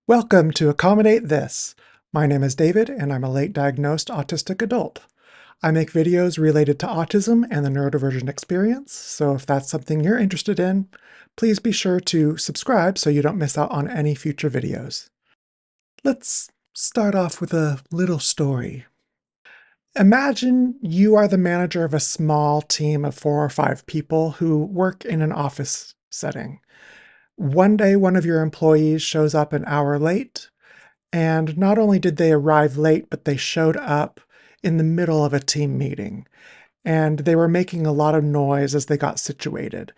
Welcome to Accommodate This. My name is David, and I'm a late diagnosed autistic adult. I make videos related to autism and the neurodivergent experience, so if that's something you're interested in, please be sure to subscribe so you don't miss out on any future videos. Let's start off with a little story. Imagine you are the manager of a small team of 4 or 5 people who work in an office setting. One day, one of your employees shows up an hour late. And not only did they arrive late, but they showed up in the middle of a team meeting. And they were making a lot of noise as they got situated.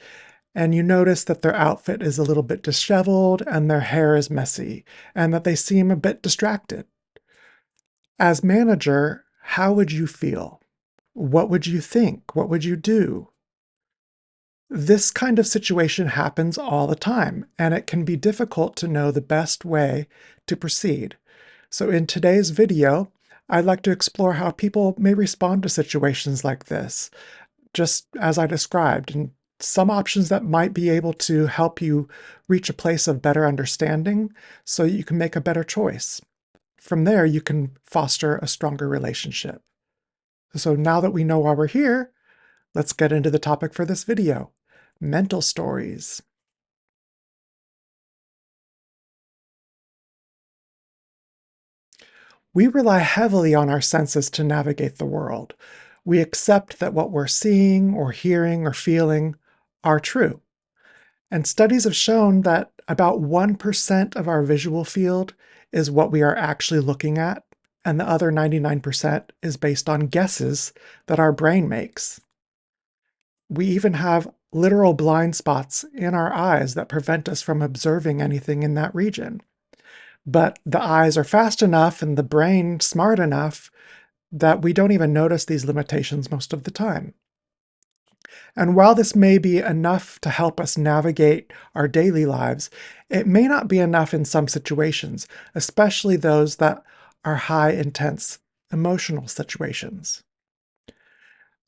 And you notice that their outfit is a little bit disheveled and their hair is messy, and that they seem a bit distracted. As manager, how would you feel? What would you think? What would you do? This kind of situation happens all the time, and it can be difficult to know the best way to proceed. So in today's video, I'd like to explore how people may respond to situations like this, just as I described, and some options that might be able to help you reach a place of better understanding so you can make a better choice. From there, you can foster a stronger relationship. So now that we know why we're here, let's get into the topic for this video: mental stories. We rely heavily on our senses to navigate the world. We accept that what we're seeing or hearing or feeling are true. And studies have shown that about 1% of our visual field is what we are actually looking at, and the other 99% is based on guesses that our brain makes. We even have literal blind spots in our eyes that prevent us from observing anything in that region. But the eyes are fast enough and the brain smart enough that we don't even notice these limitations most of the time. And while this may be enough to help us navigate our daily lives, it may not be enough in some situations, especially those that are high intense emotional situations.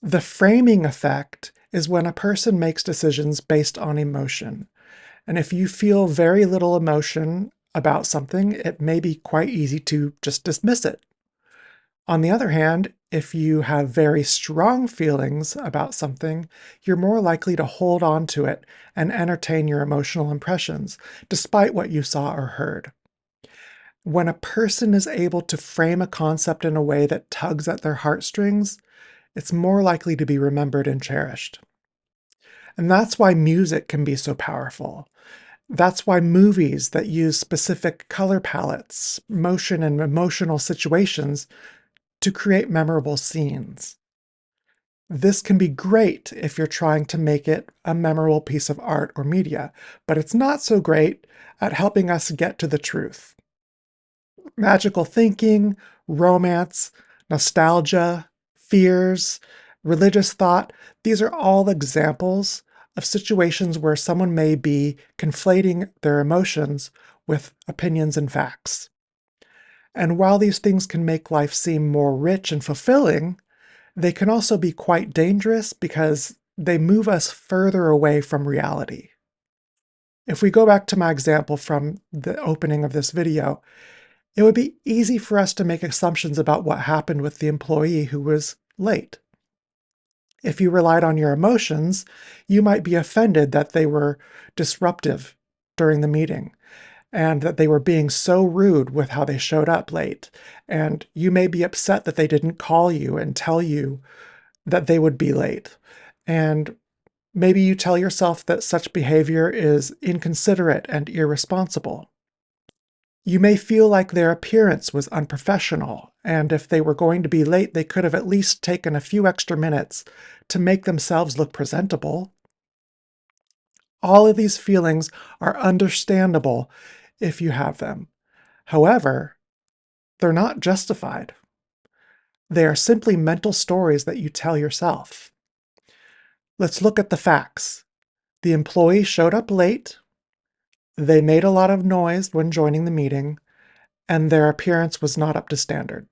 The framing effect is when a person makes decisions based on emotion. And if you feel very little emotion about something, it may be quite easy to just dismiss it. On the other hand, if you have very strong feelings about something, you're more likely to hold on to it and entertain your emotional impressions, despite what you saw or heard. When a person is able to frame a concept in a way that tugs at their heartstrings, it's more likely to be remembered and cherished. And that's why music can be so powerful. That's why movies that use specific color palettes, motion, and emotional situations to create memorable scenes. This can be great if you're trying to make it a memorable piece of art or media, but it's not so great at helping us get to the truth. Magical thinking, romance, nostalgia, fears, religious thought, these are all examples of situations where someone may be conflating their emotions with opinions and facts. And while these things can make life seem more rich and fulfilling, they can also be quite dangerous because they move us further away from reality. If we go back to my example from the opening of this video, it would be easy for us to make assumptions about what happened with the employee who was late. If you relied on your emotions, you might be offended that they were disruptive during the meeting and that they were being so rude with how they showed up late. And you may be upset that they didn't call you and tell you that they would be late. And maybe you tell yourself that such behavior is inconsiderate and irresponsible. You may feel like their appearance was unprofessional, and if they were going to be late, they could have at least taken a few extra minutes to make themselves look presentable. All of these feelings are understandable if you have them. However, they're not justified. They are simply mental stories that you tell yourself. Let's look at the facts. The employee showed up late, they made a lot of noise when joining the meeting, and their appearance was not up to standard.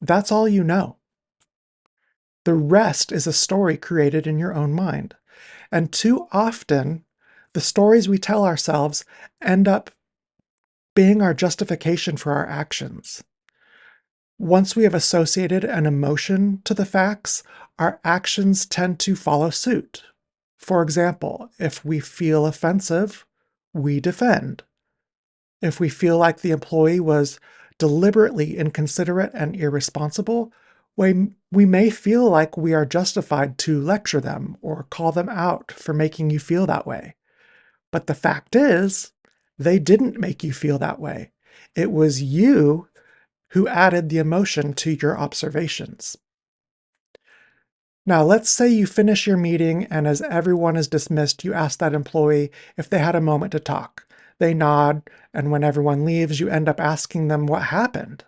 That's all you know. The rest is a story created in your own mind. And too often, the stories we tell ourselves end up being our justification for our actions. Once we have associated an emotion to the facts, our actions tend to follow suit. For example, if we feel offensive, we defend. If we feel like the employee was deliberately inconsiderate and irresponsible, we may feel like we are justified to lecture them or call them out for making you feel that way. But the fact is, they didn't make you feel that way. It was you who added the emotion to your observations. Now, let's say you finish your meeting, and as everyone is dismissed, you ask that employee if they had a moment to talk. They nod, and when everyone leaves, you end up asking them what happened.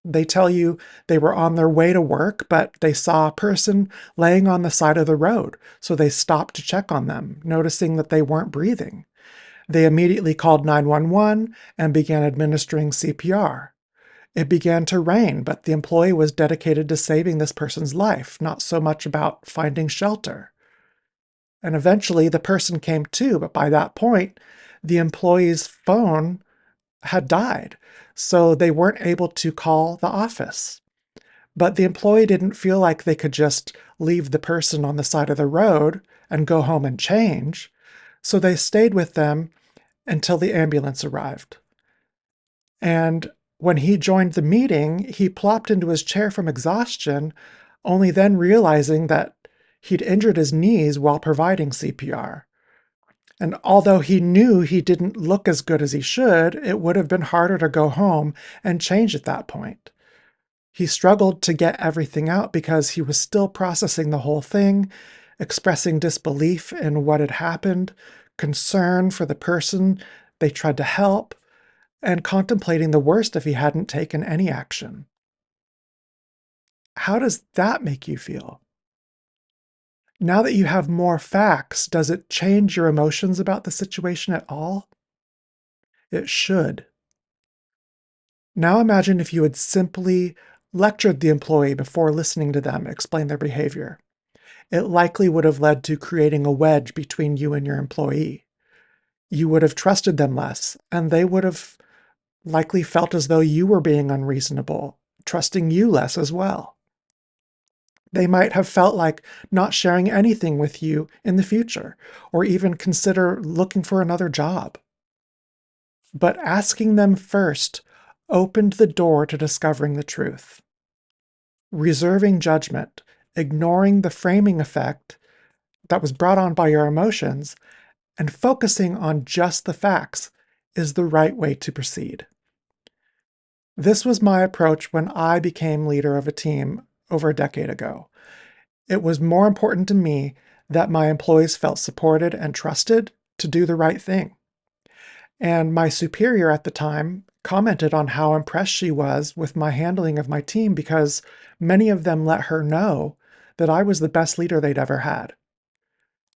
They tell you they were on their way to work, but they saw a person laying on the side of the road, so they stopped to check on them, noticing that they weren't breathing. They immediately called 911 and began administering CPR. It began to rain, but the employee was dedicated to saving this person's life, not so much about finding shelter. And eventually the person came to, but by that point, the employee's phone had died, so they weren't able to call the office. But the employee didn't feel like they could just leave the person on the side of the road and go home and change, so they stayed with them until the ambulance arrived. And when he joined the meeting, he plopped into his chair from exhaustion, only then realizing that he'd injured his knees while providing CPR. And although he knew he didn't look as good as he should, it would have been harder to go home and change at that point. He struggled to get everything out because he was still processing the whole thing, expressing disbelief in what had happened, concern for the person they tried to help, and contemplating the worst if he hadn't taken any action. How does that make you feel? Now that you have more facts, does it change your emotions about the situation at all? It should. Now imagine if you had simply lectured the employee before listening to them explain their behavior. It likely would have led to creating a wedge between you and your employee. You would have trusted them less, and they would have likely felt as though you were being unreasonable, trusting you less as well. They might have felt like not sharing anything with you in the future, or even consider looking for another job. But asking them first opened the door to discovering the truth. Reserving judgment, ignoring the framing effect that was brought on by your emotions, and focusing on just the facts is the right way to proceed. This was my approach when I became leader of a team over a decade ago. It was more important to me that my employees felt supported and trusted to do the right thing. And my superior at the time commented on how impressed she was with my handling of my team because many of them let her know that I was the best leader they'd ever had.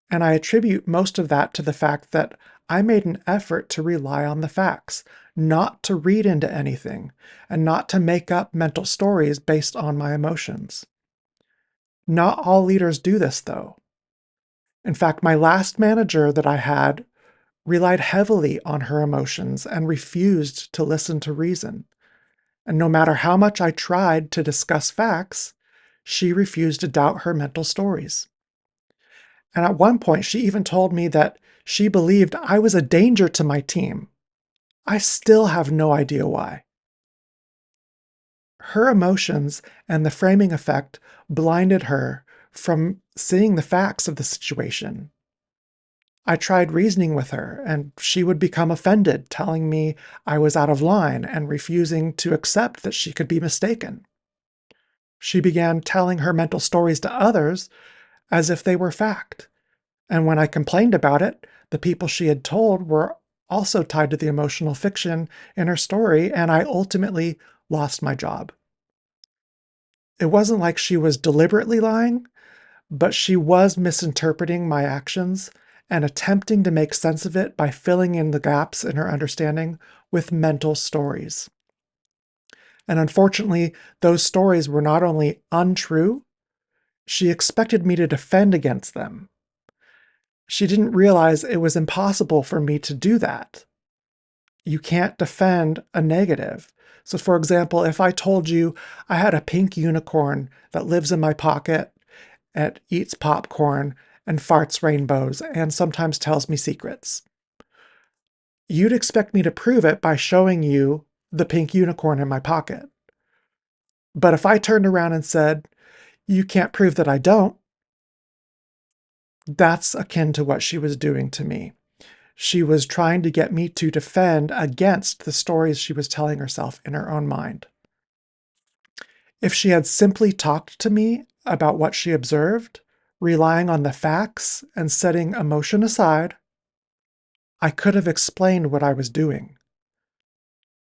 And I attribute most of that to the fact that I made an effort to rely on the facts, not to read into anything, and not to make up mental stories based on my emotions. Not all leaders do this, though. In fact, my last manager that I had relied heavily on her emotions and refused to listen to reason. And no matter how much I tried to discuss facts, she refused to doubt her mental stories. And at one point, she even told me that she believed I was a danger to my team. I still have no idea why. Her emotions and the framing effect blinded her from seeing the facts of the situation. I tried reasoning with her, and she would become offended, telling me I was out of line and refusing to accept that she could be mistaken. She began telling her mental stories to others as if they were fact. And when I complained about it, the people she had told were also tied to the emotional fiction in her story, and I ultimately lost my job. It wasn't like she was deliberately lying, but she was misinterpreting my actions and attempting to make sense of it by filling in the gaps in her understanding with mental stories. And unfortunately, those stories were not only untrue, she expected me to defend against them. She didn't realize it was impossible for me to do that. You can't defend a negative. So for example, if I told you I had a pink unicorn that lives in my pocket and eats popcorn and farts rainbows and sometimes tells me secrets, you'd expect me to prove it by showing you the pink unicorn in my pocket. But if I turned around and said, you can't prove that I don't, that's akin to what she was doing to me. She was trying to get me to defend against the stories she was telling herself in her own mind. If she had simply talked to me about what she observed, relying on the facts and setting emotion aside, I could have explained what I was doing.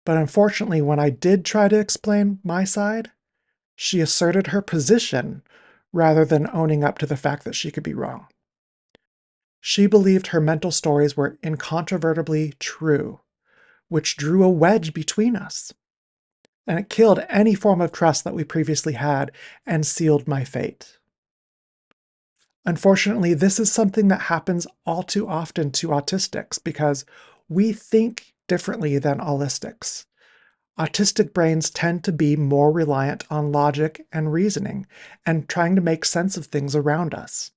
But unfortunately, when I did try to explain my side, she asserted her position rather than owning up to the fact that she could be wrong. She believed her mental stories were incontrovertibly true, which drew a wedge between us. And it killed any form of trust that we previously had and sealed my fate. Unfortunately, this is something that happens all too often to autistics because we think differently than allistics. Autistic brains tend to be more reliant on logic and reasoning and trying to make sense of things around us.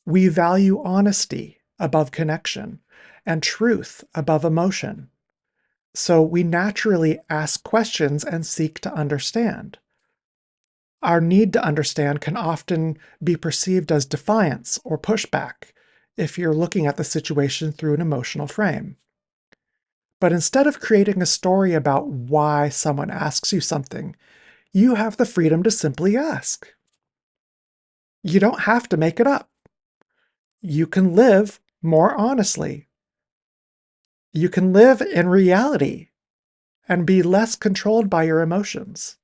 We value honesty above connection and truth above emotion. So we naturally ask questions and seek to understand. Our need to understand can often be perceived as defiance or pushback if you're looking at the situation through an emotional frame. But instead of creating a story about why someone asks you something, you have the freedom to simply ask. You don't have to make it up. You can live more honestly. You can live in reality and be less controlled by your emotions.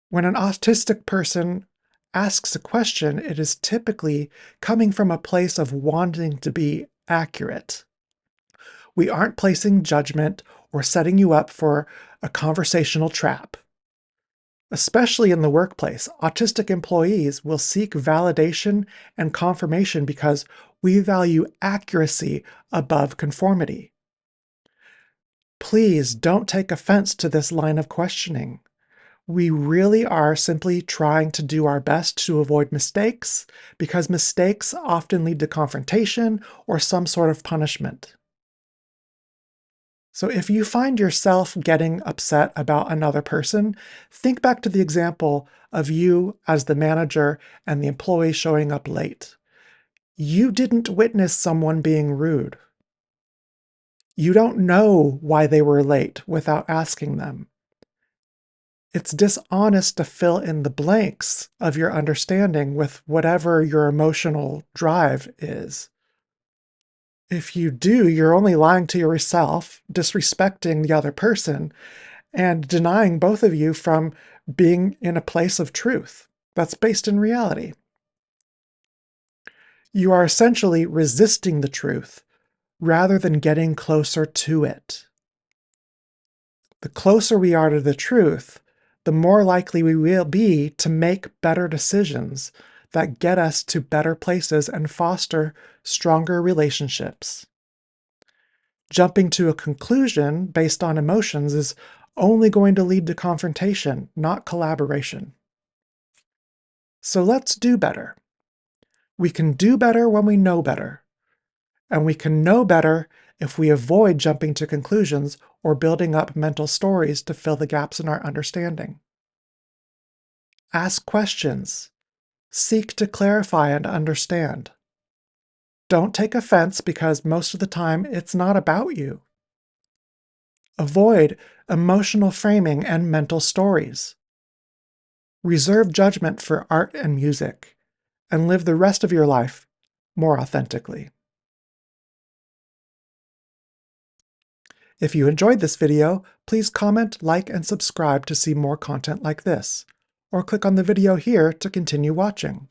When an autistic person asks a question, it is typically coming from a place of wanting to be accurate. We aren't placing judgment or setting you up for a conversational trap. Especially in the workplace, autistic employees will seek validation and confirmation because we value accuracy above conformity. Please don't take offense to this line of questioning. We really are simply trying to do our best to avoid mistakes because mistakes often lead to confrontation or some sort of punishment. So if you find yourself getting upset about another person, think back to the example of you as the manager and the employee showing up late. You didn't witness someone being rude. You don't know why they were late without asking them. It's dishonest to fill in the blanks of your understanding with whatever your emotional drive is. If you do, you're only lying to yourself, disrespecting the other person, and denying both of you from being in a place of truth that's based in reality. You are essentially resisting the truth rather than getting closer to it. The closer we are to the truth, the more likely we will be to make better decisions that get us to better places and foster stronger relationships. Jumping to a conclusion based on emotions is only going to lead to confrontation, not collaboration. So let's do better. We can do better when we know better. And we can know better if we avoid jumping to conclusions or building up mental stories to fill the gaps in our understanding. Ask questions. Seek to clarify and understand. Don't take offense because most of the time it's not about you. Avoid emotional framing and mental stories. Reserve judgment for art and music, and live the rest of your life more authentically. If you enjoyed this video, please comment, like, and subscribe to see more content like this, or click on the video here to continue watching.